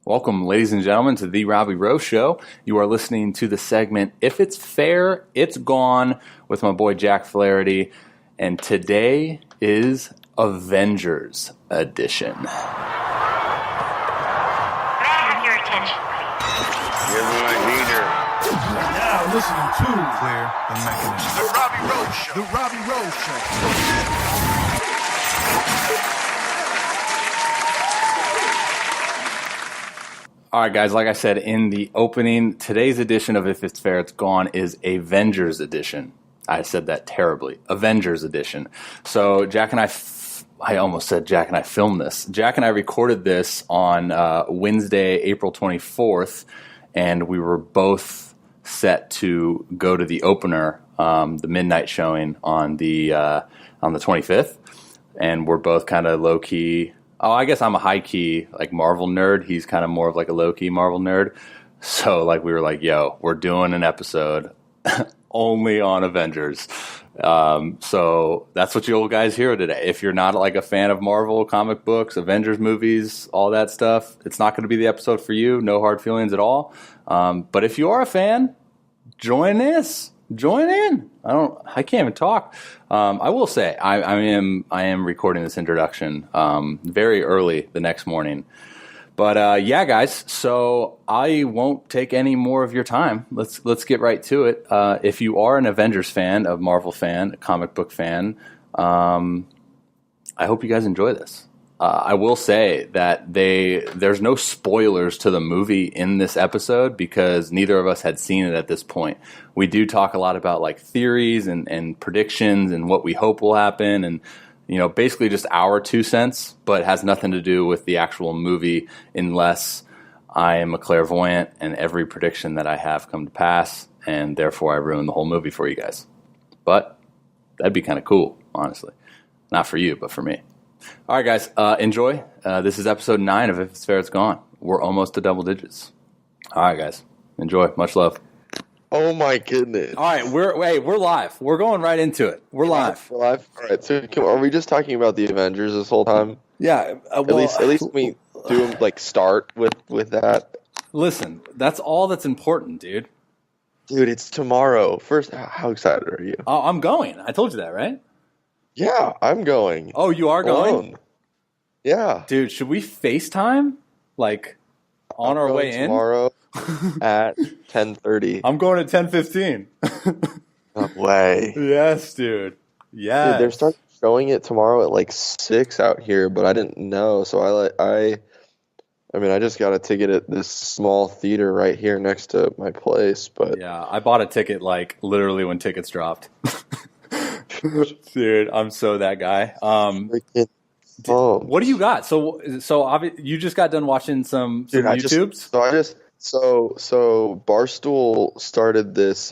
Welcome, ladies and gentlemen, to the Robbie Rowe Show. You are listening to the segment If It's Fair, It's Gone with my boy Jack Flaherty. And today is Avengers Edition. May I have your attention, please? Give me my heater. Now listening to Clear the Mechanism. The Robbie Rowe Show. The Robbie Rowe Show. All right, guys, like I said in the opening, today's edition of If It's Fair, It's Gone is Avengers Edition. I said that terribly. Avengers Edition. So Jack and I almost said Jack and I filmed this. Jack and I recorded this on Wednesday, April 24th, and we were both set to go to the opener, the midnight showing on the 25th, and we're both kind of low-key. Oh, I guess I'm a high-key, like, Marvel nerd. He's kind of more of, like, a low-key Marvel nerd. So, like, we were like, yo, we're doing an episode only on Avengers. So that's what you guys hear today. If you're not, like, a fan of Marvel comic books, Avengers movies, all that stuff, it's not going to be the episode for you. No hard feelings at all. But if you are a fan, join this. Join in. I can't even talk. I will say I am recording this introduction very early the next morning. But yeah, guys. So I won't take any more of your time. Let's get right to it. If you are an Avengers fan, a Marvel fan, a comic book fan, I hope you guys enjoy this. I will say that there's no spoilers to the movie in this episode because neither of us had seen it at this point. We do talk a lot about like theories and predictions and what we hope will happen and, you know, basically just our 2 cents, but it has nothing to do with the actual movie unless I am a clairvoyant and every prediction that I have come to pass and therefore I ruin the whole movie for you guys. But that'd be kind of cool, honestly. Not for you, but for me. All right, guys, enjoy. This is episode 9 of If It's Fair, It's Gone. We're almost to double digits. All right, guys, enjoy. Much love. Oh my goodness! All right, we're live. We're going right into it. We're live. We're live. All right. So, are we just talking about the Avengers this whole time? Yeah. At least we do like start with that. Listen, that's all that's important, dude. Dude, it's tomorrow. First, how excited are you? Oh, I'm going. I told you that, right? Yeah, I'm going. Oh, you are going? Alone. Yeah. Dude, should we FaceTime? Like, on our way in? Tomorrow at 10:30. I'm going at 10:15. No way. Yes, dude. Yes. Dude, they're starting showing it tomorrow at like 6 out here, but I didn't know. So I just got a ticket at this small theater right here next to my place. But yeah, I bought a ticket like literally when tickets dropped. Dude, I'm so that guy. What do you got? So you just got done watching some YouTubes? So Barstool started this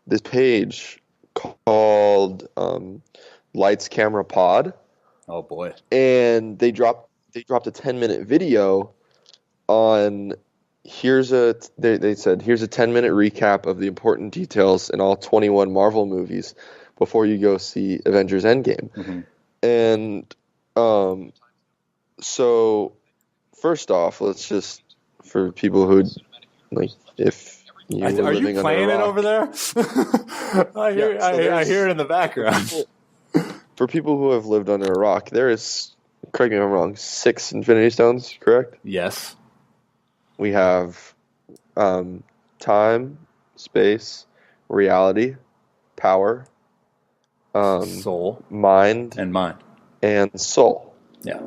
this page called Lights Camera Pod. Oh boy! And they dropped a 10-minute video on they said here's a 10-minute recap of the important details in all 21 Marvel movies before you go see Avengers Endgame. Mm-hmm. And so first off, let's just, for people who, like, if you were Are living you playing under a it over there? I hear it in the background. For people who have lived under a rock, there is, correct me if I'm wrong, 6 Infinity Stones, correct? Yes. We have time, space, reality, power, soul, mind, and soul. Yeah.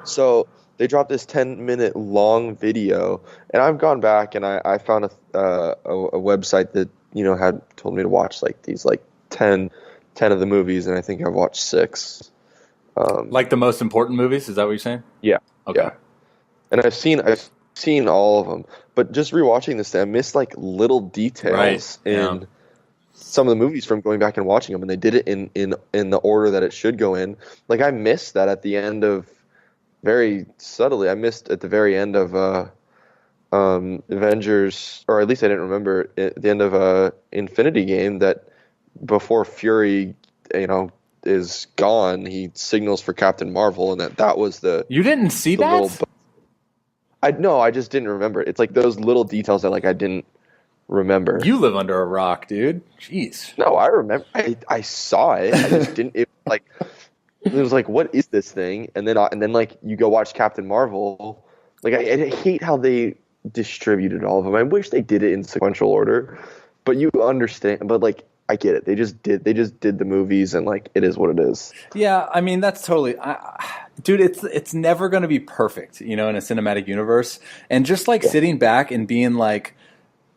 So they dropped this 10-minute long video, and I've gone back and I found a website that, you know, had told me to watch like these like 10 of the movies, and I think I've watched 6. Like the most important movies? Is that what you're saying? Yeah. Okay. Yeah. And I've seen all of them, but just rewatching this, I missed like little details in some of the movies from going back and watching them, and they did it in the order that it should go in. Like I missed that at the end of, very subtly, I missed at the very end of Avengers, or at least I didn't remember at the end of Infinity Game, that before Fury, you know, is gone, he signals for Captain Marvel, and that was the. You didn't see that? I just didn't remember. It's like those little details that like I didn't remember. You live under a rock, dude. Jeez. No, I remember. I saw it. I just didn't. It was like, what is this thing? And then like you go watch Captain Marvel. Like I hate how they distributed all of them. I wish they did it in sequential order, but you understand. But like I get it. They just did the movies, and like it is what it is. Yeah, I mean that's totally, dude. It's never going to be perfect, in a cinematic universe. And just like sitting back and being like,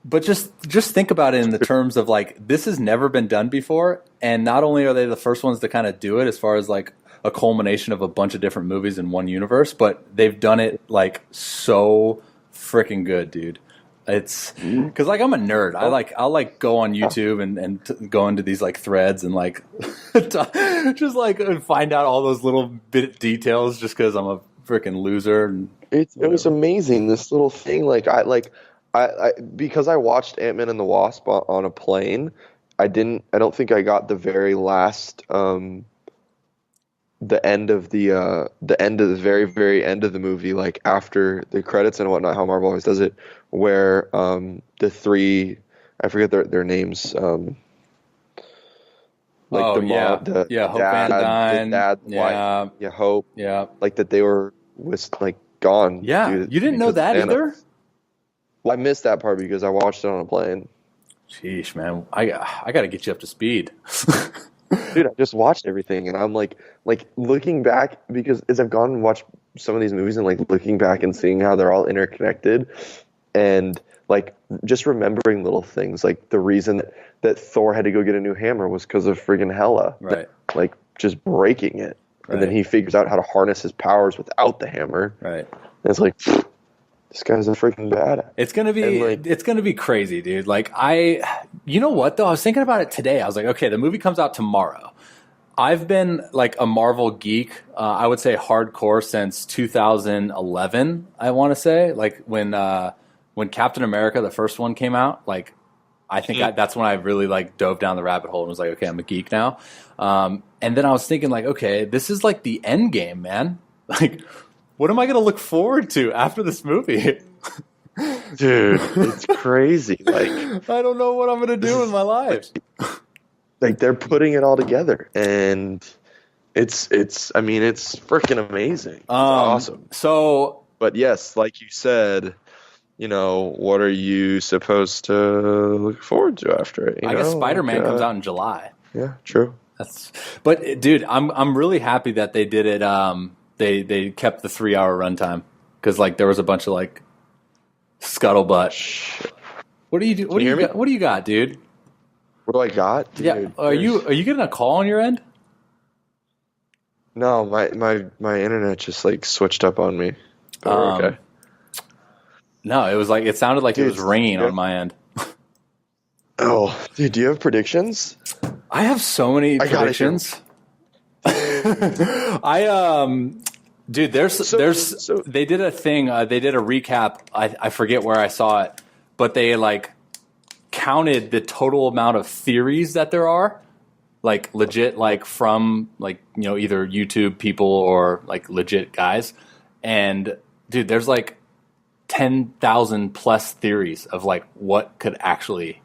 but just think about it in the terms of like this has never been done before, and not only are they the first ones to kind of do it as far as like a culmination of a bunch of different movies in one universe, but they've done it like so freaking good, dude. It's because like I'm a nerd. I'll like go on YouTube and go into these like threads and like just like find out all those little bit details just because I'm a freaking loser. And it was amazing, this little thing. I because I watched Ant-Man and the Wasp on a plane. I don't think I got the very last the end of the very, very end of the movie, like after the credits and whatnot, how Marvel always does it, where the three, I forget their names, like Hope dad, Van Dyne, the dad, wife, Hope, like that they were gone. Yeah, dude, you didn't know that either? Well, I missed that part because I watched it on a plane. Sheesh, man, I got to get you up to speed. Dude, I just watched everything, and I'm like looking back, because as I've gone and watched some of these movies and like looking back and seeing how they're all interconnected, and like just remembering little things, like the reason that Thor had to go get a new hammer was because of friggin' Hela, right? Like just breaking it, right. And then he figures out how to harness his powers without the hammer, right? And it's like, this guy's a freaking badass. It's gonna be crazy, dude. Like you know what though? I was thinking about it today. I was like, okay, the movie comes out tomorrow. I've been like a Marvel geek, I would say hardcore since 2011. I want to say like when Captain America, the first one, came out. Like I think that's when I really like dove down the rabbit hole and was like, okay, I'm a geek now. And then I was thinking like, okay, this is like the end game, man. Like, what am I going to look forward to after this movie? Dude, it's crazy. Like, I don't know what I'm going to do in my life. Like, they're putting it all together, and it's freaking amazing. It's awesome. So, but yes, like you said, what are you supposed to look forward to after it? I guess Spider-Man comes out in July. Yeah, true. But dude, I'm really happy that they did it. They kept the 3-hour runtime, because like there was a bunch of like scuttlebutt. What do you do? What do you got, dude? What do I got? Dude, yeah, are you getting a call on your end? No, my internet just like switched up on me. Okay. No, it sounded like it was ringing on my end. Oh, dude, do you have predictions? I have so many predictions. Dude, they did a thing. They did a recap. I forget where I saw it, but they like counted the total amount of theories that there are, like legit, like from like either YouTube people or like legit guys. And dude, there's like 10,000 plus theories of like what could actually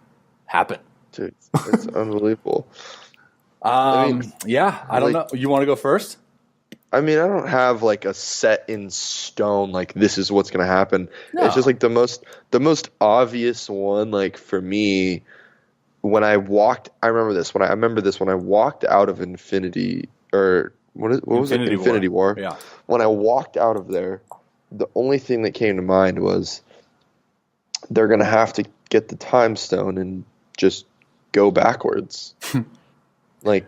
happen. Dude, it's unbelievable. I don't know. You want to go first? I mean, I don't have like a set in stone, like this is what's going to happen. No. It's just like the most obvious one, like for me, when I remember this when I walked out of Infinity, or what was it? Infinity War. Yeah. When I walked out of there, the only thing that came to mind was they're going to have to get the time stone and just go backwards. Like,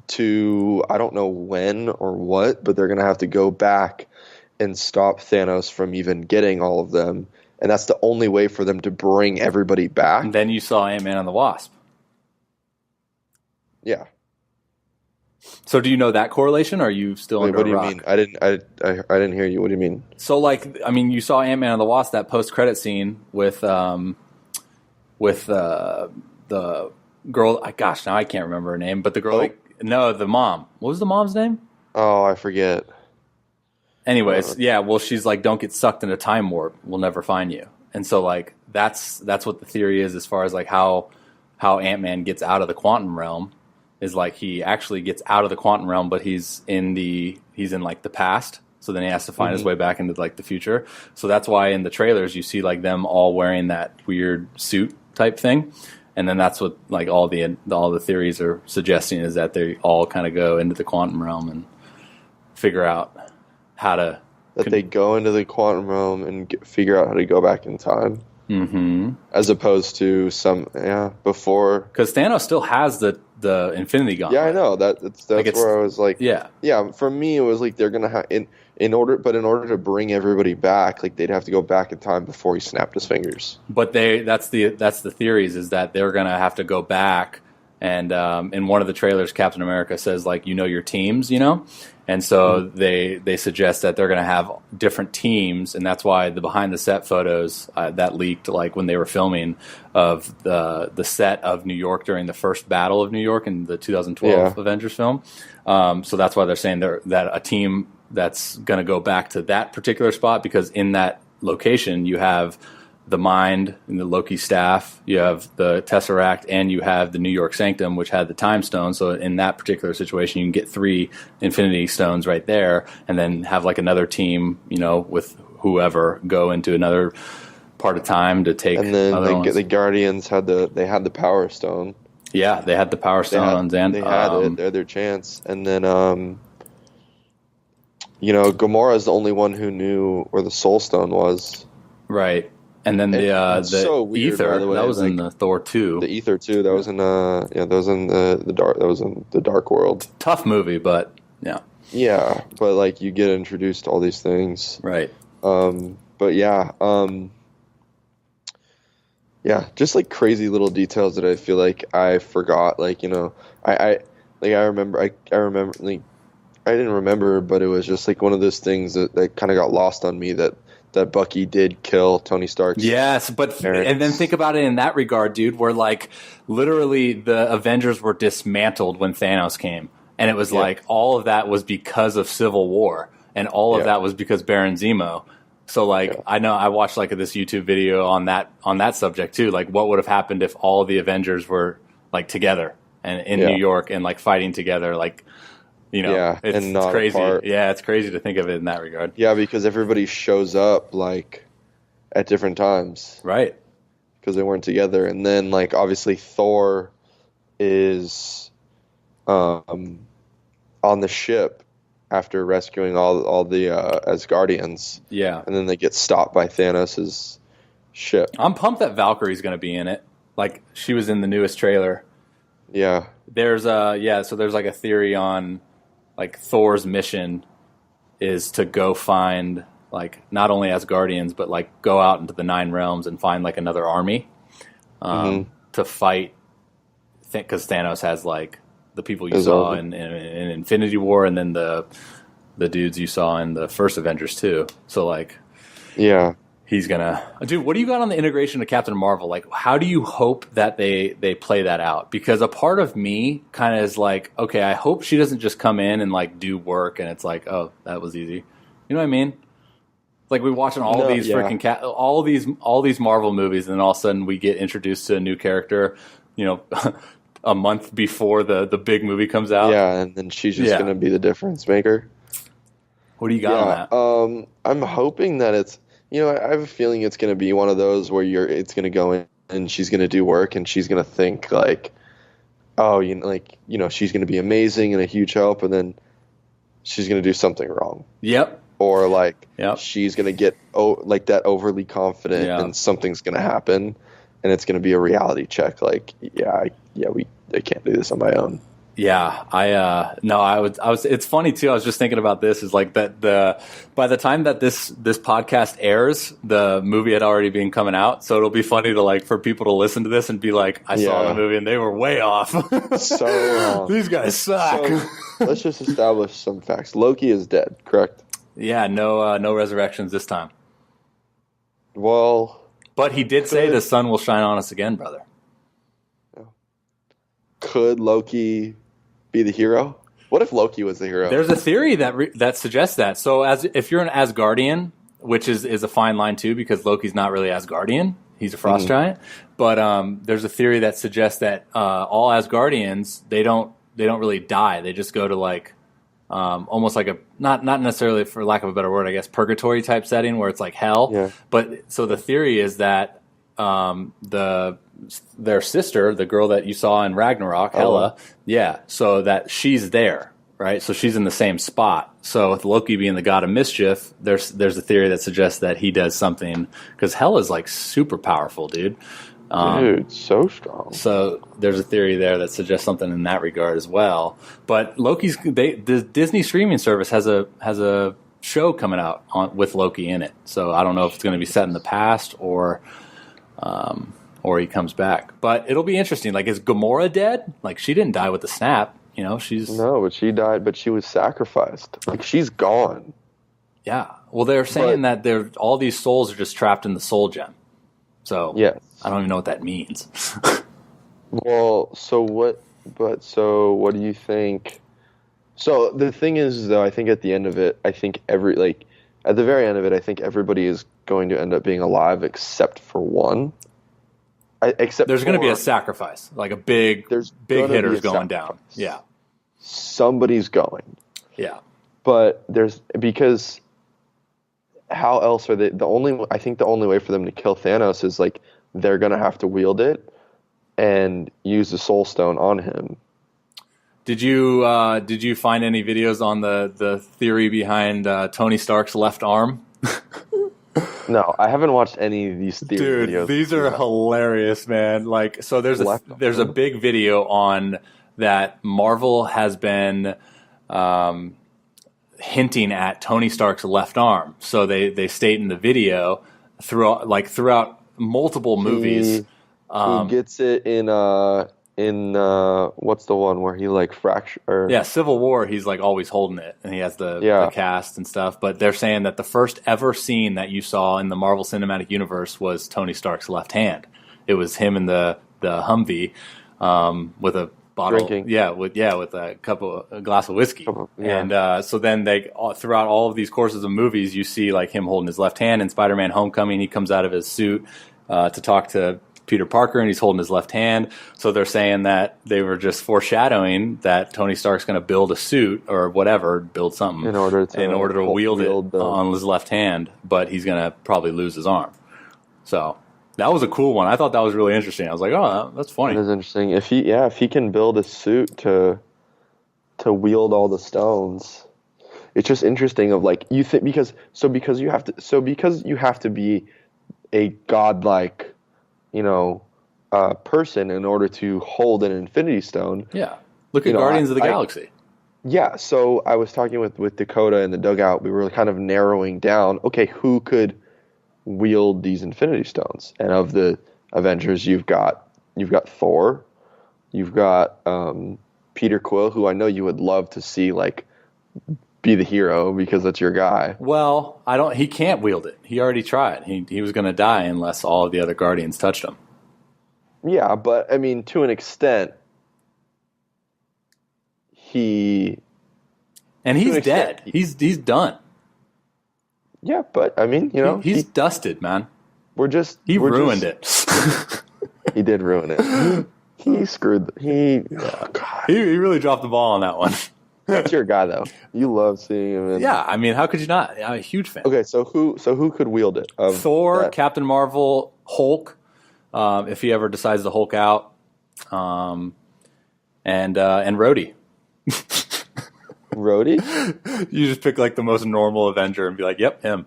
to, I don't know when or what, but they're going to have to go back and stop Thanos from even getting all of them. And that's the only way for them to bring everybody back. And then you saw Ant-Man and the Wasp. Yeah. So do you know that correlation, or are you still under a rock? What do you mean? I didn't hear you. What do you mean? So, like, I mean, you saw Ant-Man and the Wasp, that post-credit scene with the girl. Gosh, now I can't remember her name, but the girl. The mom. What was the mom's name? Oh, I forget. anyways, yeah. Well, she's like, don't get sucked in a time warp. We'll never find you. And so like that's what the theory is as far as like how Ant-Man gets out of the quantum realm is like he actually gets out of the quantum realm, but he's in like the past. So then he has to find his way back into like the future. So that's why in the trailers you see like them all wearing that weird suit type thing. And then that's what like all the theories are suggesting is that they all kind of go into the quantum realm and figure out how to they go into the quantum realm and figure out how to go back in time. Mm-hmm. As opposed to before, because Thanos still has the Infinity Gauntlet. Yeah, I know that's like where I was like, yeah. For me, it was like they're gonna have in order to bring everybody back, like they'd have to go back in time before he snapped his fingers. But that's the theories is that they're gonna have to go back, and in one of the trailers, Captain America says like your teams, And so they suggest that they're going to have different teams, and that's why the behind the set photos that leaked, like when they were filming of the set of New York during the first Battle of New York in the 2012 Avengers film. So that's why they're saying that a team that's going to go back to that particular spot, because in that location you have the Mind and the Loki staff, you have the Tesseract, and you have the New York Sanctum, which had the Time Stone. So in that particular situation, you can get 3 Infinity Stones right there, and then have like another team, with whoever go into another part of time to take. And then the Guardians had the Power Stone. Yeah, they had the Power Stone on Xandar. They had it. They had their chance, and then Gamora's the only one who knew where the Soul Stone was. Right. And then the so weird, ether the way, that was in the Thor 2. The ether too. That was in that was in the dark. That was in the Dark World. Tough movie, but yeah. Yeah, but like you get introduced to all these things, right? But yeah, just like crazy little details that I feel like I forgot. Like I remember like I didn't remember, but it was just like one of those things that kind of got lost on me that Bucky did kill Tony Stark's. Yes, but parents. And then think about it in that regard, dude, where like literally the Avengers were dismantled when Thanos came. And it was like all of that was because of Civil War, and all of that was because Baron Zemo. So like I know I watched like this YouTube video on that subject too. Like what would have happened if all of the Avengers were like together and in New York and like fighting together, like it's crazy. Apart. Yeah, it's crazy to think of it in that regard. Yeah, because everybody shows up like at different times, right? Because they weren't together, and then like obviously Thor is on the ship after rescuing all the Asgardians. Yeah, and then they get stopped by Thanos' ship. I'm pumped that Valkyrie's going to be in it. Like she was in the newest trailer. Yeah, there's so there's like a theory on. Like Thor's mission is to go find like not only Asgardians but like go out into the 9 realms and find like another army to fight. Because Thanos has like the people you saw in Infinity War, and then the dudes you saw in the first Avengers too. So like, he's gonna. Dude, what do you got on the integration of Captain Marvel? Like, how do you hope that they play that out? Because a part of me kind of is like, okay, I hope she doesn't just come in and like do work, and it's like, oh, that was easy. You know what I mean? Like we're watching all these freaking all these Marvel movies, and then all of a sudden we get introduced to a new character. A month before the big movie comes out. Yeah, and then she's just gonna be the difference maker. What do you got on that? I'm hoping that it's. I have a feeling it's going to be one of those where it's going to go in and she's going to do work and she's going to think like, oh, she's going to be amazing and a huge help, and then she's going to do something wrong. Yep. Or like she's going to get like that overly confident and something's going to happen, and it's going to be a reality check. Like, I can't do this on my own. Yeah, I was. It's funny too. I was just thinking about this. Is like that by the time that this podcast airs, the movie had already been coming out. So it'll be funny to like for people to listen to this and be like, I saw the movie and they were way off. So wrong. These guys suck. So, let's just establish some facts. Loki is dead, correct? Yeah, no resurrections this time. Well, but he did say the sun will shine on us again, brother. Could Loki be the hero? What if Loki was the hero? There's a theory that suggests that. So if you're an Asgardian, which is a fine line too, because Loki's not really Asgardian. He's a frost giant. But there's a theory that suggests that all Asgardians, they don't really die. They just go to like almost like a not necessarily, for lack of a better word, I guess, purgatory type setting where it's like hell. Yeah. But so the theory is that their sister, the girl that you saw in Ragnarok, Hela, so that she's there, right? So she's in the same spot. So with Loki being the god of mischief, there's a theory that suggests that he does something, because Hela's like super powerful, dude. Dude, so strong. So there's a theory there that suggests something in that regard as well. But the Disney streaming service has a show coming out with Loki in it. So I don't know if it's going to be set in the past or he comes back. But it'll be interesting. Like, is Gamora dead? Like, she didn't die with the snap. You know, No, but she died, but she was sacrificed. Like, she's gone. Yeah. Well, they're saying that all these souls are just trapped in the soul gem. So yes. I don't even know what that means. Well, so what do you think? So the thing is, though, I think at the end of it, I think at the very end of it, I think everybody is going to end up being alive except for one. There's going to be a sacrifice, like a big hitter's going down. Yeah. Somebody's going. Yeah. But because how else are they? I think the only way for them to kill Thanos is like they're going to have to wield it and use the Soul Stone on him. Did you find any videos on the theory behind Tony Stark's left arm? No, I haven't watched any of these theory videos. Dude, these are hilarious, man. Like, so there's a big video on that Marvel has been hinting at Tony Stark's left arm. So they state in the video throughout multiple movies. He gets it in what's the one where he like fracture? Yeah, Civil War. He's like always holding it, and he has the cast and stuff. But they're saying that the first ever scene that you saw in the Marvel Cinematic Universe was Tony Stark's left hand. It was him in the Humvee with a bottle, drinking. with a glass of whiskey. And so then throughout all of these courses of movies, you see like him holding his left hand. In Spider-Man: Homecoming, he comes out of his suit to talk to Peter Parker, and he's holding his left hand. So they're saying that they were just foreshadowing that Tony Stark's going to build a suit or whatever, build something in order to wield it on his left hand, but he's going to probably lose his arm. So that was a cool one. I thought that was really interesting. I was like, oh, that's funny. That is interesting. If he can build a suit to wield all the stones, it's just interesting. Of like you think because you have to be a godlike, person in order to hold an Infinity Stone. Yeah. Look at Guardians of the Galaxy. Yeah. So I was talking with Dakota in the dugout. We were kind of narrowing down, okay, who could wield these Infinity Stones? And of the Avengers, you've got Thor, you've got Peter Quill, who I know you would love to see like be the hero because that's your guy. Well, he can't wield it. He already tried. He was going to die unless all of the other Guardians touched him. Yeah, but I mean, to an extent, he's dead. He's done. Yeah, but I mean, he's dusted, man. He ruined it. He did ruin it. He screwed. He really dropped the ball on that one. That's your guy, though. You love seeing him. Yeah, I mean, how could you not? I'm a huge fan. Okay, so who could wield it? Thor, Captain Marvel, Hulk, if he ever decides to Hulk out, and Rhodey. Rhodey? You just pick like the most normal Avenger and be like, "Yep, him."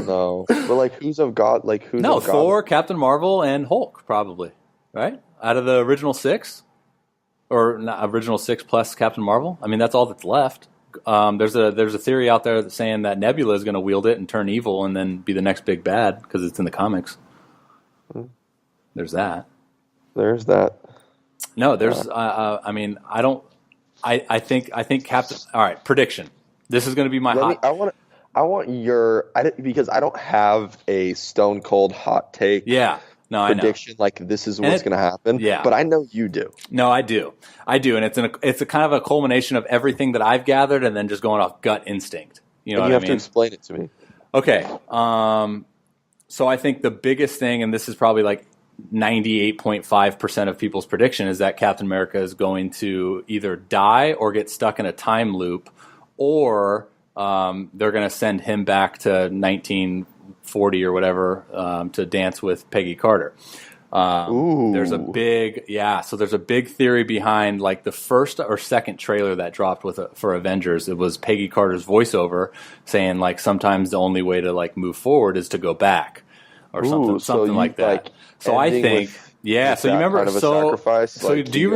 No, but like who's of God? Like who's no of God? Thor, Captain Marvel, and Hulk probably, right? Out of the original six. Or not, original 6 plus Captain Marvel. I mean, that's all that's left. There's a theory out there that's saying that Nebula is going to wield it and turn evil and then be the next big bad because it's in the comics. There's that. There's that. No, there's. I mean, I don't. I think Captain. All right, prediction. This is going to be my hot. I want your. Because I don't have a stone cold hot take. Yeah. No, I know. prediction, like this is what's going to happen. Yeah. But I know you do. No, I do, and it's a kind of a culmination of everything that I've gathered, and then just going off gut instinct. You know, And you have what I to mean? explain it to me. Okay. So I think the biggest thing, and this is probably like 98.5% of people's prediction, is that Captain America is going to either die or get stuck in a time loop, or they're going to send him back to 1940 or whatever to dance with Peggy Carter. There's a big theory behind like the first or second trailer that dropped for Avengers. It was Peggy Carter's voiceover saying like sometimes the only way to like move forward is to go back or something like that. Like, so I think so you remember kind of a sacrifice, so like, do you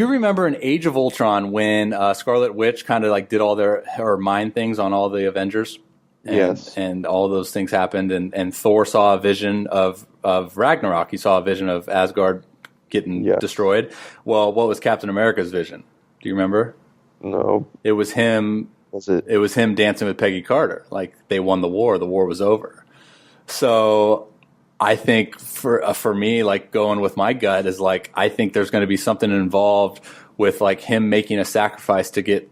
remember in Age of Ultron when Scarlet Witch kind of like did all her mind things on all the Avengers? Yes. And all those things happened, and Thor saw a vision of Ragnarok. He saw a vision of Asgard getting destroyed. Well, what was Captain America's vision? Do you remember? No. It was him. It was him dancing with Peggy Carter. Like they won the war. The war was over. So I think for me, like going with my gut is like I think there's going to be something involved with like him making a sacrifice to get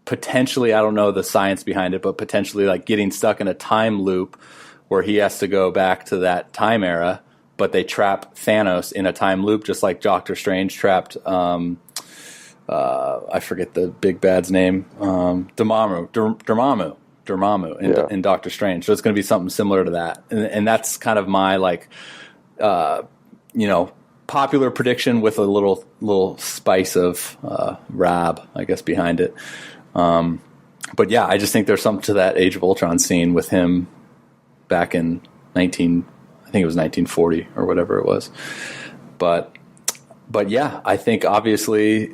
potentially, I don't know the science behind it, but potentially like getting stuck in a time loop where he has to go back to that time era, but they trap Thanos in a time loop, just like Doctor Strange trapped, I forget the big bad's name, Dormammu in Doctor Strange. So it's going to be something similar to that. And that's kind of my like, popular prediction with a little spice of rab, I guess, behind it. But yeah, I just think there's something to that Age of Ultron scene with him back in I think it was 1940 or whatever it was. But yeah, I think obviously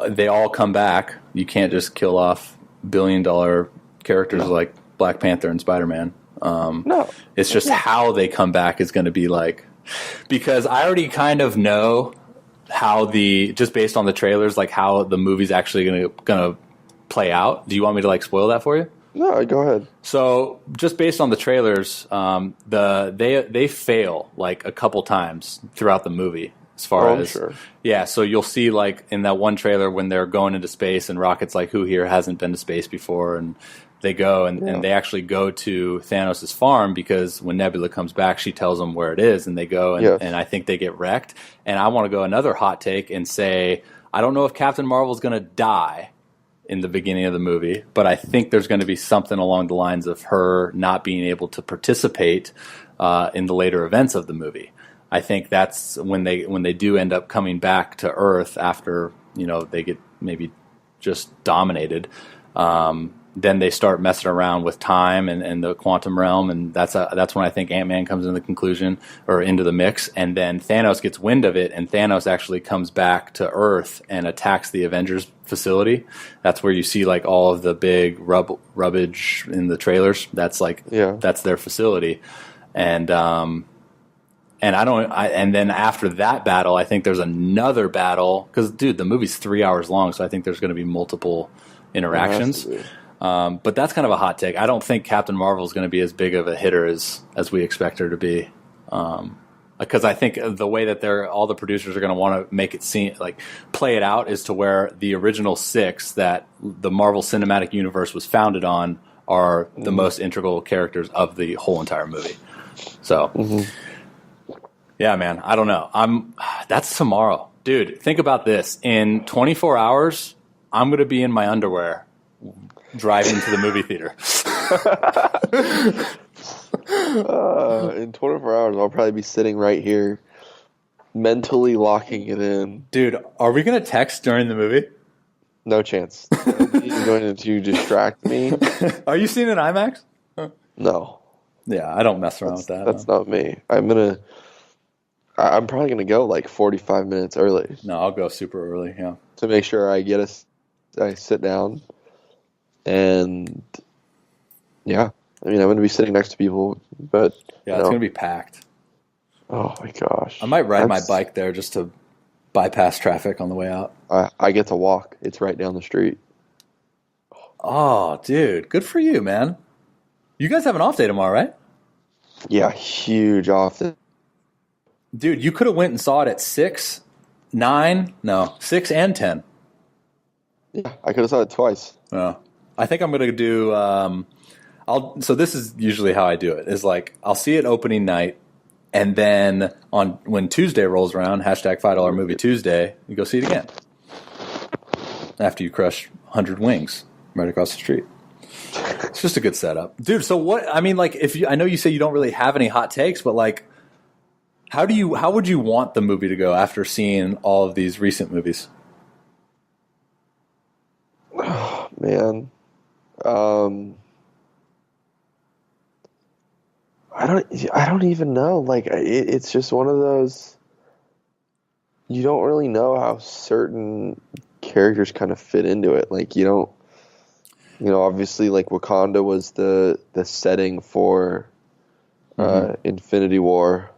they all come back. You can't just kill off billion-dollar characters like Black Panther and Spider-Man. No. It's just how they come back is going to be like, because I already kind of know how just based on the trailers, like how the movie's actually going to play out. Do you want me to like spoil that for you? No, go ahead. So just based on the trailers, they fail like a couple times throughout the movie. As far as sure. Yeah, so you'll see like in that one trailer when they're going into space and Rocket's like, who here hasn't been to space before? And they go and they actually go to Thanos' farm because when Nebula comes back, she tells them where it is, and they go and I think they get wrecked. And I want to go another hot take and say, I don't know if Captain Marvel's going to die in the beginning of the movie, but I think there's going to be something along the lines of her not being able to participate in the later events of the movie. I think that's when they do end up coming back to Earth after they get maybe just dominated. Then they start messing around with time and the quantum realm, and that's when I think Ant-Man comes into the conclusion or into the mix, and then Thanos gets wind of it, and Thanos actually comes back to Earth and attacks the Avengers facility. That's where you see like all of the big rubbish in the trailers. That's like that's their facility, and then after that battle, I think there's another battle because dude, the movie's 3 hours long, so I think there's going to be multiple interactions. But that's kind of a hot take. I don't think Captain Marvel is going to be as big of a hitter as we expect her to be, because I think the way that all the producers are going to want to make it seem like play it out is to where the original 6 that the Marvel Cinematic Universe was founded on are the most integral characters of the whole entire movie. So, yeah, man, I don't know. That's tomorrow, dude. Think about this: in 24 hours, I'm going to be in my underwear driving to the movie theater. In 24 hours, I'll probably be sitting right here, mentally locking it in. Dude, are we going to text during the movie? No chance. He's going to distract me. Are you seeing an IMAX? No. Yeah, I don't mess around with that. That's not me. I'm probably going to go like 45 minutes early. No, I'll go super early, yeah. To make sure I sit down. And yeah, I mean, I'm going to be sitting next to people, but yeah, it's going to be packed. Oh my gosh! I might ride my bike there just to bypass traffic on the way out. I get to walk. It's right down the street. Oh, dude, good for you, man. You guys have an off day tomorrow, right? Yeah, huge off day. Dude, you could have went and saw it at 6, 9, no, 6 and 10. Yeah, I could have saw it twice. Oh. I think I'm going to do, so this is usually how I do it, is like, I'll see it opening night, and then when Tuesday rolls around, hashtag $5 movie Tuesday, you go see it again. After you crush 100 wings right across the street. It's just a good setup. Dude, so what, I mean, like, I know you say you don't really have any hot takes, but like, how would you want the movie to go after seeing all of these recent movies? Oh, man. I don't even know. Like, it's just one of those, you don't really know how certain characters kind of fit into it. Like, you don't, obviously, like, Wakanda was the setting for Infinity War,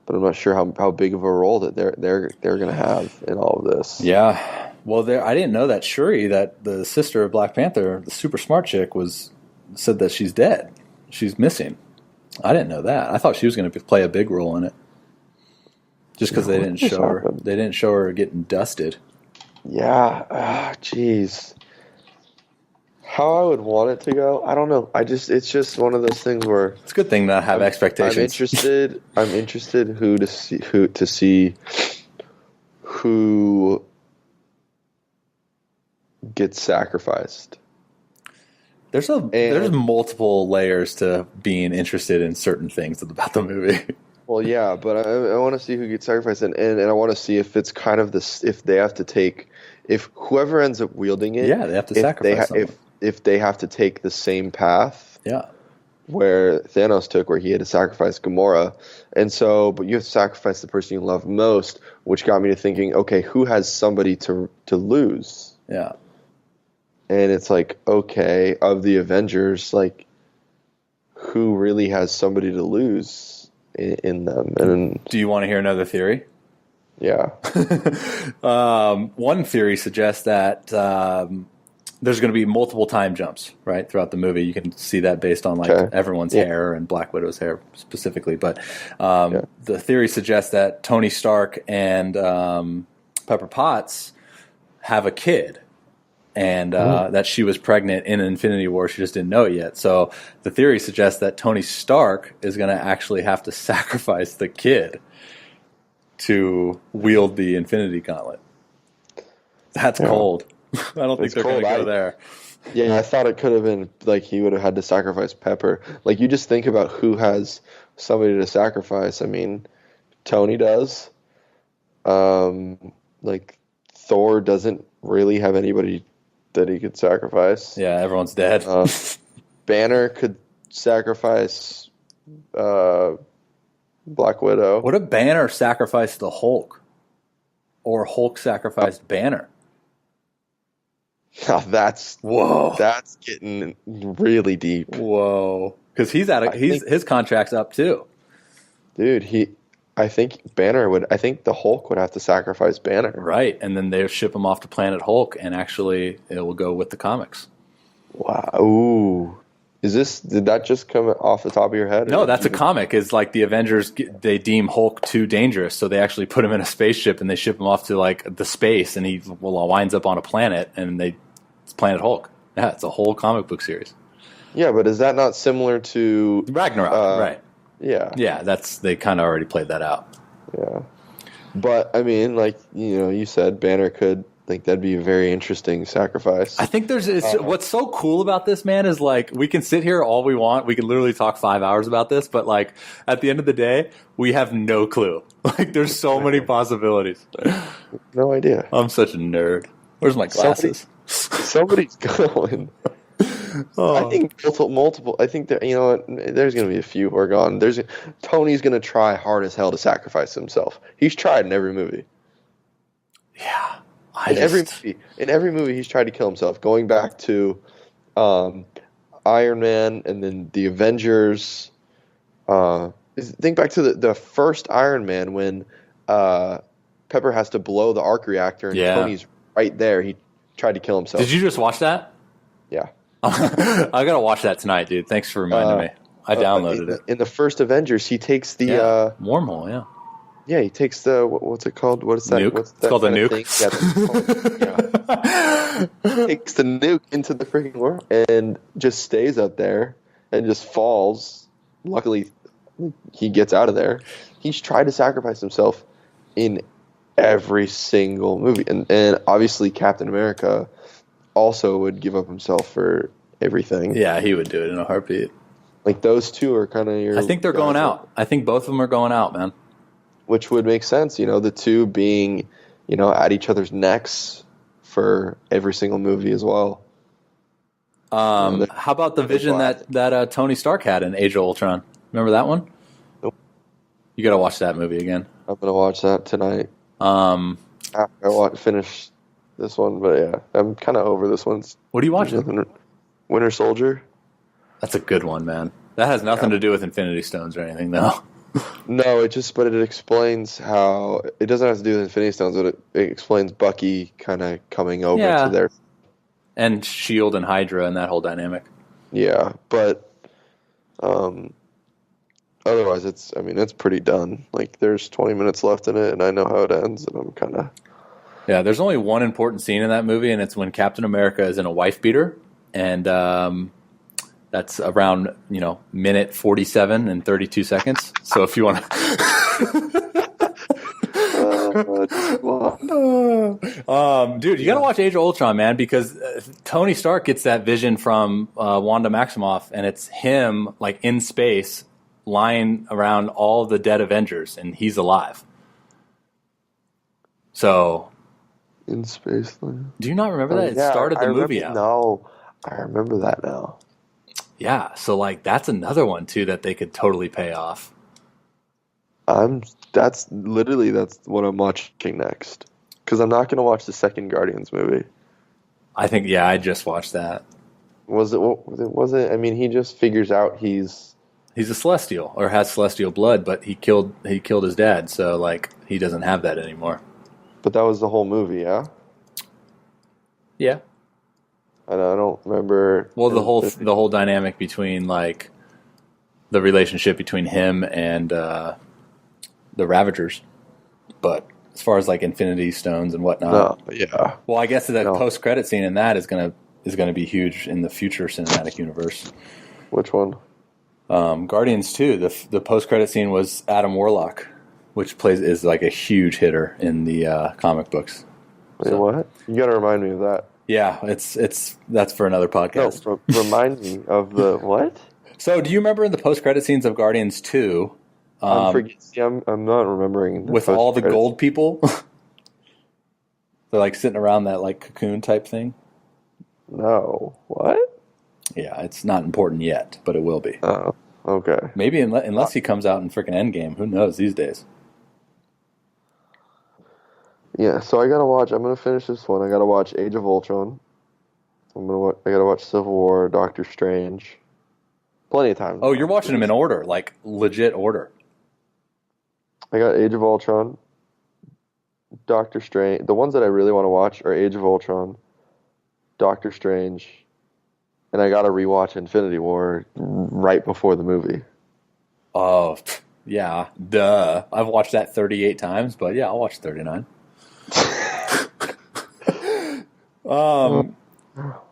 but I'm not sure how big of a role that they're going to have in all of this. Yeah. Well, I didn't know that Shuri, that the sister of Black Panther, the super smart chick, said that she's dead. She's missing. I didn't know that. I thought she was going to play a big role in it. Just because they didn't show her. They didn't show her getting dusted. Yeah. Jeez. How I would want it to go, I don't know. It's just one of those things where it's a good thing to have expectations. I'm interested who to see who gets sacrificed. There's multiple layers to being interested in certain things about the movie. Well, yeah, but I want to see who gets sacrificed, and I want to see if it's kind of this, if they have to take, if whoever ends up wielding it, yeah, they have to sacrifice someone. If they have to take the same path, yeah, where Thanos took, where he had to sacrifice Gamora, and so, but you have to sacrifice the person you love most, which got me to thinking, okay, who has somebody to lose? Yeah. And it's like, okay, of the Avengers, like, who really has somebody to lose in them? And do you want to hear another theory? Yeah. One theory suggests that there's going to be multiple time jumps, right, throughout the movie. You can see that based on, like, everyone's hair and Black Widow's hair specifically. But the theory suggests that Tony Stark and Pepper Potts have a kid. And that she was pregnant in Infinity War. She just didn't know it yet. So the theory suggests that Tony Stark is going to actually have to sacrifice the kid to wield the Infinity Gauntlet. That's cold. I don't think they're going to go there. Yeah, I thought it could have been, like, he would have had to sacrifice Pepper. Like, you just think about who has somebody to sacrifice. I mean, Tony does. Like, Thor doesn't really have anybody that he could sacrifice. Yeah, everyone's dead. Banner could sacrifice Black Widow. What if Banner sacrificed the Hulk? Or Hulk sacrificed Banner? Now that's getting really deep. Whoa. Because his contract's up too. Dude, I think the Hulk would have to sacrifice Banner. Right, and then they ship him off to Planet Hulk, and actually it will go with the comics. Wow. Ooh. Did that just come off the top of your head? No, that's a comic. It's like the Avengers, they deem Hulk too dangerous, so they actually put him in a spaceship and they ship him off to, like, the space, and he winds up on a planet, and it's Planet Hulk. Yeah, it's a whole comic book series. Yeah, but is that not similar to Ragnarok, right. Yeah. Yeah, they kind of already played that out. Yeah. But, I mean, like, you said Banner could, like, that'd be a very interesting sacrifice. I think what's so cool about this, man, is, like, we can sit here all we want. We can literally talk 5 hours about this, but, like, at the end of the day, we have no clue. Like, there's so many possibilities. No idea. I'm such a nerd. Where's my glasses? Somebody's going. I think multiple. I think that there's going to be a few who are gone. Tony's going to try hard as hell to sacrifice himself. He's tried in every movie. Yeah, in every movie he's tried to kill himself. Going back to Iron Man and then the Avengers. Think back to the first Iron Man when Pepper has to blow the arc reactor and Tony's right there. He tried to kill himself. Did you just watch that? Yeah. I gotta watch that tonight, dude. Thanks for reminding me. I downloaded it. In the first Avengers, he takes the wormhole. Yeah. Yeah, he takes the what's it called? What is that? Nuke? What's It's that called a kind of nuke. thing? Yeah, yeah. Takes the nuke into the freaking world and just stays up there and just falls. Luckily, he gets out of there. He's tried to sacrifice himself in every single movie, and obviously Captain America also would give up himself for everything. Yeah, he would do it in a heartbeat. Like those two are kind of your. I think they're going out. I think both of them are going out, man. Which would make sense, the two being, at each other's necks for every single movie as well. How about the vision that Tony Stark had in Age of Ultron? Remember that one? Nope. You got to watch that movie again. I'm gonna watch that tonight. After I finish this one, but yeah, I'm kind of over this one. What are you watching? Winter Soldier. That's a good one, man. That has nothing to do with Infinity Stones or anything, though. No, but it explains how it doesn't have to do with Infinity Stones, but it explains Bucky kind of coming over to their and Shield and Hydra and that whole dynamic. Yeah, but otherwise it's pretty done. Like there's 20 minutes left in it, and I know how it ends, and I'm kind of there's only one important scene in that movie, and it's when Captain America is in a wife beater, and that's around, minute 47 and 32 seconds. So if you want to... dude, you got to watch Age of Ultron, man, because Tony Stark gets that vision from Wanda Maximoff, and it's him, like, in space, lying around all the dead Avengers, and he's alive. So... In space. Do you not remember that? It started the movie out. No, I remember that now. Yeah, so like that's another one too that they could totally pay off. That's what I'm watching next, because I'm not going to watch the second Guardians movie. I think I just watched that. Was it? I mean, he just figures out he's a Celestial or has Celestial blood, but he killed his dad, so like he doesn't have that anymore. But that was the whole movie, yeah. Yeah. And I don't remember. Well, the whole dynamic between like the relationship between him and the Ravagers, but as far as like Infinity Stones and whatnot, no, yeah. Well, I guess that post-credit scene in that is gonna be huge in the future cinematic universe. Which one? Guardians 2. The post-credit scene was Adam Warlock, which is like a huge hitter in the comic books. Wait, what? You got to remind me of that. Yeah, that's for another podcast. No, remind me of the what? So, do you remember in the post-credit scenes of Guardians 2? I'm not remembering. With all the gold people? They're like sitting around that like cocoon type thing? No. What? Yeah, it's not important yet, but it will be. Oh, okay. Maybe unless he comes out in freaking Endgame. Who knows these days? Yeah, so I'm gonna finish this one. I gotta watch Age of Ultron. I gotta watch Civil War, Doctor Strange. Plenty of time. Oh, you're watching them in order, like legit order. I got Age of Ultron, Doctor Strange. The ones that I really want to watch are Age of Ultron, Doctor Strange, and I gotta rewatch Infinity War right before the movie. Oh, yeah, duh. I've watched that 38 times, but yeah, I'll watch 39.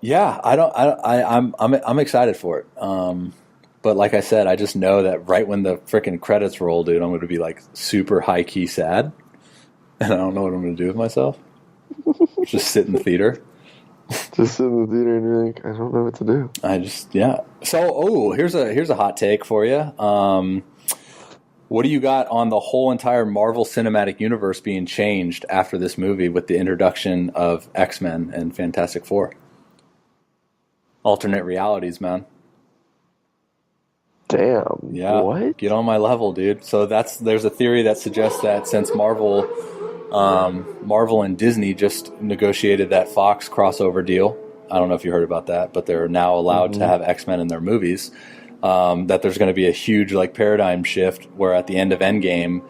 Yeah, I'm excited for it. But like I said, I just know that right when the freaking credits roll, dude, I'm going to be like super high key sad, and I don't know what I'm going to do with myself. Just sit in the theater. Just sit in the theater and you're like, I don't know what to do. So, here's a hot take for you. What do you got on the whole entire Marvel Cinematic Universe being changed after this movie with the introduction of X-Men and Fantastic Four? Alternate realities, man. Damn. Yeah. What? Get on my level, dude. So there's a theory that suggests that since Marvel and Disney just negotiated that Fox crossover deal, I don't know if you heard about that, but they're now allowed to have X-Men in their movies. That there's going to be a huge like paradigm shift where at the end of Endgame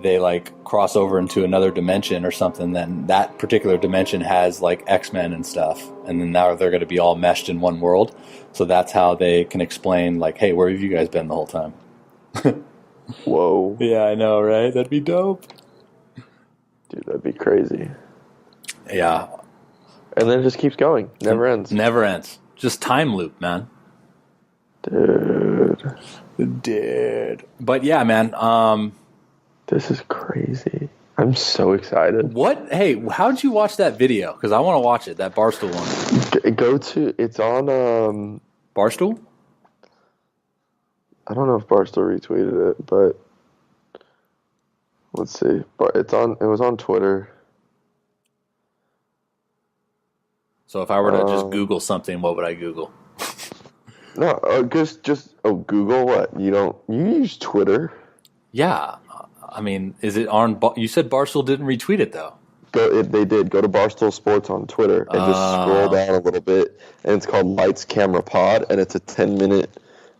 they like cross over into another dimension or something. Then that particular dimension has like X-Men and stuff, and then now they're going to be all meshed in one world. So that's how they can explain like, hey, where have you guys been the whole time? Whoa. Yeah, I know, right? That'd be dope. Dude, that'd be crazy. Yeah. And then it just keeps going. Never ends. Never ends. Just time loop, man. Dude. But yeah, man. This is crazy. I'm so excited. What? Hey, how'd you watch that video? Because I want to watch it, that Barstool one. It's on, Barstool? I don't know if Barstool retweeted it, but let's see. But it was on Twitter. So if I were to just Google something, what would I Google? No, just Google what? You use Twitter? Yeah. I mean, is it on? You said Barstool didn't retweet it, though. They did. Go to Barstool Sports on Twitter and just scroll down a little bit. And it's called Lights Camera Pod, and it's a 10-minute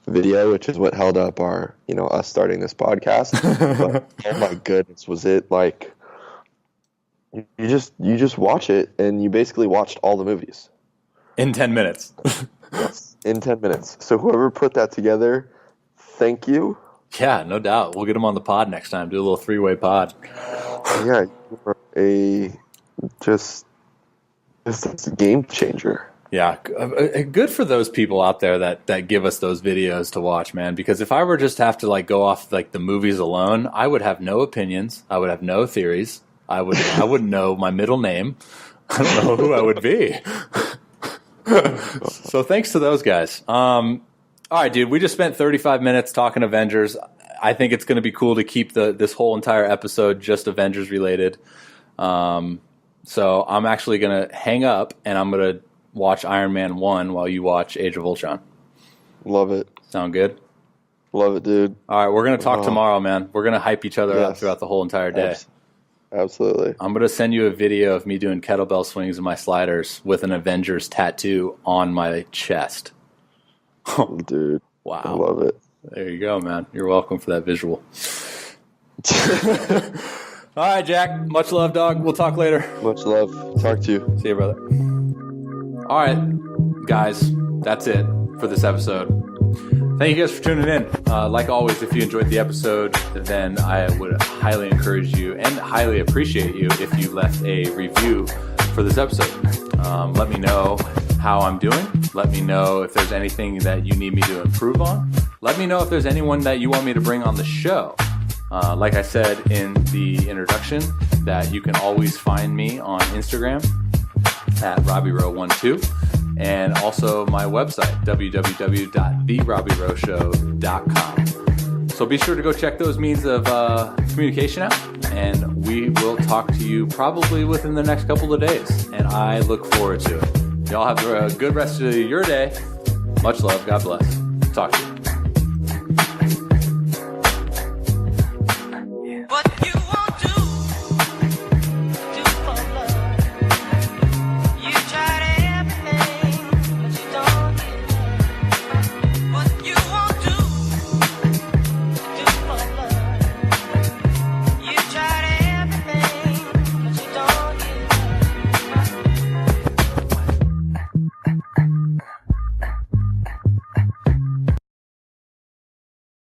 video, which is what held up our, us starting this podcast. But, oh my goodness, was it like you just watch it, and you basically watched all the movies in 10 minutes. Yes, in 10 minutes. So whoever put that together, thank you. Yeah, no doubt. We'll get them on the pod next time. Do a little 3-way pod. Yeah, you are just a game changer. Yeah, good for those people out there that give us those videos to watch, man. Because if I were just to have to go off the movies alone, I would have no opinions. I would have no theories. I wouldn't know my middle name. I don't know who I would be. So thanks to those guys. All right, dude, we just spent 35 minutes talking Avengers. I think it's going to be cool to keep this whole entire episode just Avengers related. So I'm actually going to hang up, and I'm going to watch Iron Man 1 while you watch Age of Ultron. Love it. Sound good? Love it, dude. All right, we're going to talk tomorrow, man. We're going to hype each other up throughout the whole entire day. Absolutely. I'm going to send you a video of me doing kettlebell swings and my sliders with an Avengers tattoo on my chest. Dude. Wow. I love it. There you go, man. You're welcome for that visual. All right, Jack. Much love, dog. We'll talk later. Much love. Talk to you. See you, brother. All right, guys. That's it for this episode. Thank you guys for tuning in. Like always, if you enjoyed the episode, then I would highly encourage you and highly appreciate you if you left a review for this episode. Let me know how I'm doing. Let me know if there's anything that you need me to improve on. Let me know if there's anyone that you want me to bring on the show. Like I said in the introduction, that you can always find me on Instagram at RobbieRowe12, and also my website, www.therobbieroweshow.com. So be sure to go check those means of communication out, and we will talk to you probably within the next couple of days, and I look forward to it. Y'all have a good rest of your day. Much love. God bless. Talk to you.